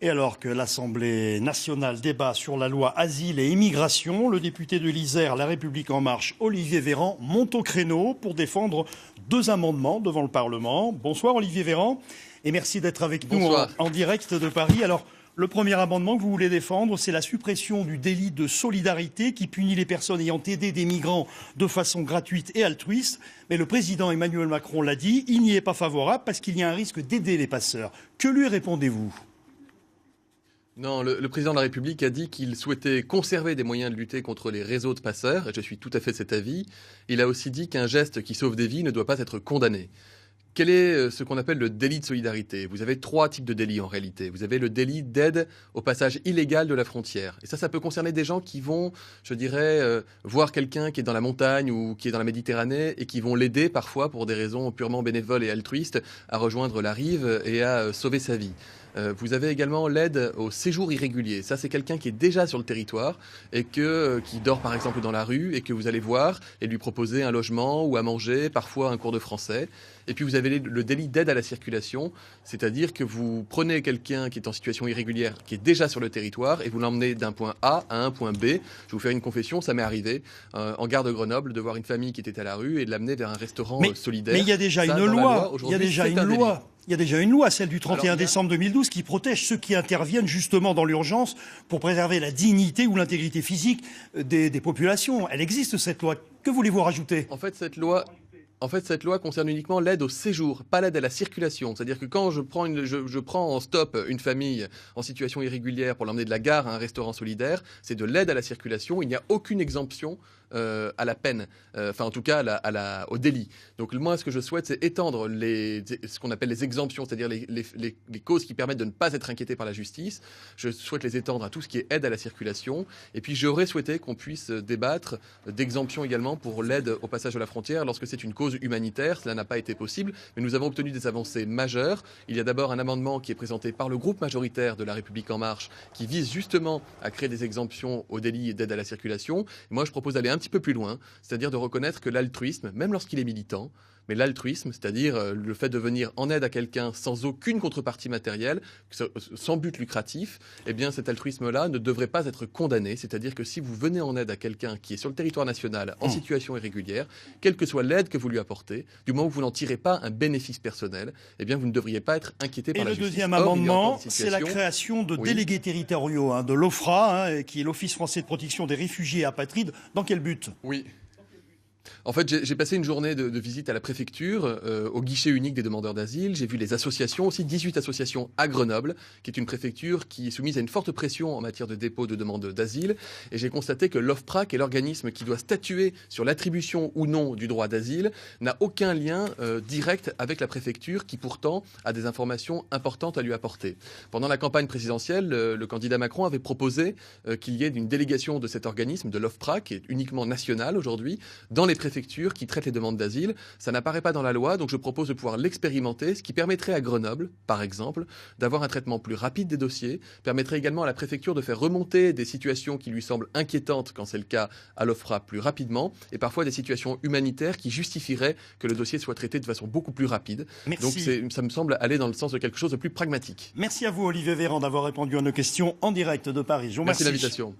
Et alors que l'Assemblée nationale débat sur la loi Asile et Immigration, le député de l'Isère, La République En Marche, Olivier Véran, monte au créneau pour défendre 2 amendements devant le Parlement. Bonsoir Olivier Véran, et merci d'être avec nous en direct de Paris. Alors, le premier amendement que vous voulez défendre, c'est la suppression du délit de solidarité qui punit les personnes ayant aidé des migrants de façon gratuite et altruiste. Mais le président Emmanuel Macron l'a dit, il n'y est pas favorable parce qu'il y a un risque d'aider les passeurs. Que lui répondez-vous ? Non, le président de la République a dit qu'il souhaitait conserver des moyens de lutter contre les réseaux de passeurs, et je suis tout à fait de cet avis. Il a aussi dit qu'un geste qui sauve des vies ne doit pas être condamné. Quel est ce qu'on appelle le délit de solidarité ? Vous avez 3 types de délits en réalité. Vous avez le délit d'aide au passage illégal de la frontière. Et ça peut concerner des gens qui vont, je dirais, voir quelqu'un qui est dans la montagne ou qui est dans la Méditerranée et qui vont l'aider parfois pour des raisons purement bénévoles et altruistes à rejoindre la rive et à sauver sa vie. Vous avez également l'aide au séjour irrégulier. Ça, c'est quelqu'un qui est déjà sur le territoire et qui dort par exemple dans la rue et que vous allez voir et lui proposer un logement ou à manger, parfois un cours de français. Et puis vous avez le délit d'aide à la circulation, c'est-à-dire que vous prenez quelqu'un qui est en situation irrégulière, qui est déjà sur le territoire, et vous l'emmenez d'un point A à un point B. Je vais vous faire une confession, ça m'est arrivé en gare de Grenoble de voir une famille qui était à la rue et de l'amener vers un restaurant solidaire. Mais il y a déjà une loi, il y a déjà une loi. Il y a déjà une loi, celle du 31 décembre 2012, qui protège ceux qui interviennent justement dans l'urgence pour préserver la dignité ou l'intégrité physique des populations. Elle existe, cette loi. Que voulez-vous rajouter ? En fait, cette loi concerne uniquement l'aide au séjour, pas l'aide à la circulation. C'est-à-dire que quand je prends en stop une famille en situation irrégulière pour l'emmener de la gare à un restaurant solidaire, c'est de l'aide à la circulation. Il n'y a aucune exemption à la peine, en tout cas au délit. Donc moi, ce que je souhaite, c'est étendre ce qu'on appelle les exemptions, c'est-à-dire les causes qui permettent de ne pas être inquiété par la justice. Je souhaite les étendre à tout ce qui est aide à la circulation. Et puis j'aurais souhaité qu'on puisse débattre d'exemptions également pour l'aide au passage de la frontière lorsque c'est une cause humanitaire. Cela n'a pas été possible, mais nous avons obtenu des avancées majeures. Il y a d'abord un amendement qui est présenté par le groupe majoritaire de La République En Marche qui vise justement à créer des exemptions au délit d'aide à la circulation. Et moi, je propose d'aller un petit peu plus loin, c'est-à-dire de reconnaître que l'altruisme, même lorsqu'il est militant, mais l'altruisme, c'est-à-dire le fait de venir en aide à quelqu'un sans aucune contrepartie matérielle, sans but lucratif, eh bien cet altruisme-là ne devrait pas être condamné. C'est-à-dire que si vous venez en aide à quelqu'un qui est sur le territoire national en situation irrégulière, quelle que soit l'aide que vous lui apportez, du moment où vous n'en tirez pas un bénéfice personnel, eh bien vous ne devriez pas être inquiété par la justice. Et le deuxième amendement, c'est la création de délégués territoriaux, de l'OFPRA, qui est l'Office français de protection des réfugiés et apatrides. Dans quel but ? Oui. En fait, j'ai passé une journée de visite à la préfecture, au guichet unique des demandeurs d'asile. J'ai vu les associations, aussi 18 associations à Grenoble, qui est une préfecture qui est soumise à une forte pression en matière de dépôt de demande d'asile. Et j'ai constaté que l'OFPRA, qui est l'organisme qui doit statuer sur l'attribution ou non du droit d'asile, n'a aucun lien direct avec la préfecture, qui pourtant a des informations importantes à lui apporter. Pendant la campagne présidentielle, le candidat Macron avait proposé qu'il y ait une délégation de cet organisme, de l'OFPRA, qui est uniquement national aujourd'hui, dans les préfectures qui traitent les demandes d'asile. Ça n'apparaît pas dans la loi, donc je propose de pouvoir l'expérimenter, ce qui permettrait à Grenoble, par exemple, d'avoir un traitement plus rapide des dossiers, permettrait également à la préfecture de faire remonter des situations qui lui semblent inquiétantes, quand c'est le cas, à l'OFPRA plus rapidement, et parfois des situations humanitaires qui justifieraient que le dossier soit traité de façon beaucoup plus rapide. Merci. Donc ça me semble aller dans le sens de quelque chose de plus pragmatique. Merci à vous, Olivier Véran, d'avoir répondu à nos questions en direct de Paris. Je vous remercie. Merci de l'invitation.